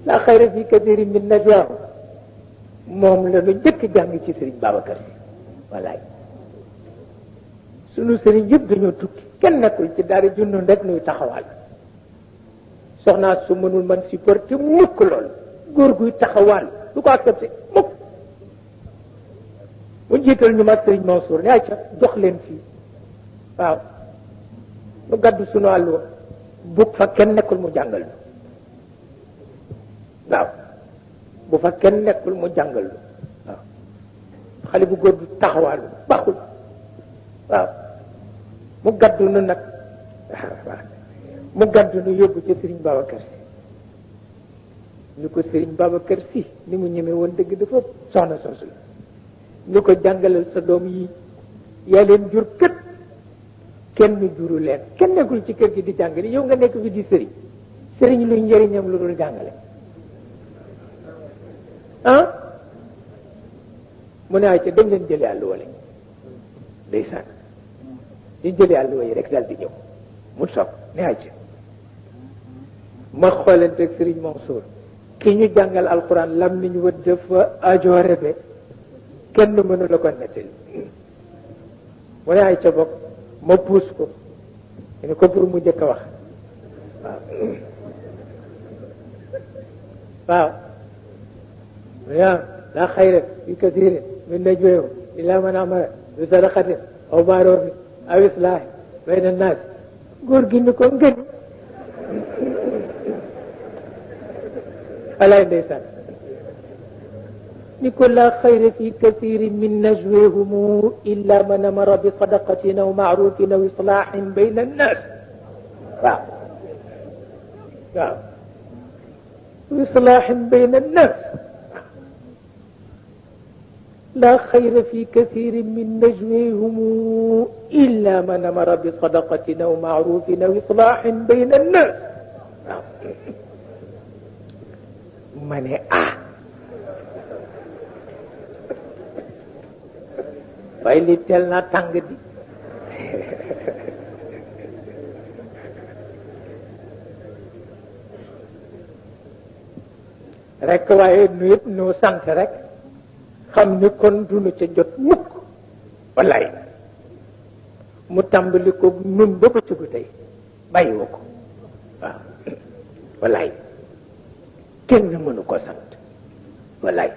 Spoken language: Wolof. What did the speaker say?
la xayra fi kathirin min najwaahum moom la nu njëkk jàng ci sëriñ Babacar Si wallaay sunu sëriñ yëpp dañoo tukki kenn nekkul ci daara junnoon rek nuy taxawal soxnaa su mënul man supporter mukk lool góor guy taxawal du ko accepté mukk mu jiital ñu mag sëriñ Mansour ne acca jox leen fii waaw nu gàddu sunu àlluwa bu fa kenn nekkul mu jàngal waaw bu fa kenn nekkul mu jàngal waaw xale bu góor du taxawaalu baxul waaw mu gàddu nu nag mu gàddu nu yóbbu ca Sëriñ Babacar Si ñu ko Sëriñ Babacar Si ni mu ñemee woon dëgg dafa soxna soosu la ñu ko jàngalal sa doom yi yaa leen jur kët kenn juru leen kenn nekkul ci kër gi di jàngale yow nga nekk fi di sëriñ sëriñ luy njëriñam lu dul jàngale ah mu ne ay ca dem leen jële àlluwa la ndeysaan ñu jële àlluwa yi rek daal di ñëw mu toog ne ay ca ma xoolante ak Sëriñ Mansour ki ñu jàngal alquran lam niñ wa dafa ajoore be kenn mënu la ko nettali mu ne ay ca bokk ma puus ko ne ko pour mu njëkk a wax waaw waaw laa xayra fi kasiirin min najwaahum illaa man amara bi sadaqatin aw ma'ruufin aw islaahin bayna naas góor gi ni ko ngën alaay ndeysaan ni ko laa xayra fi kasiirin min najwaahum illaa man amara bi sadaqatin aw ma'ruufin aw islaahin bayna naas waaw waaw islaahin bayna naas لا خير في كثير من نجويهم إلا من أمر بصدقة أو معروف أو إصلاح بين الناس من فإلي تلنا تنجدي rek waaye nu yëpp nu sant rek xam ni kon dunu ca jot mukk wallaay mu tàmbali ko nun ba bëccëgu tey bàyyiwu ko waaw wallaay kenn mënu ko sant wallaay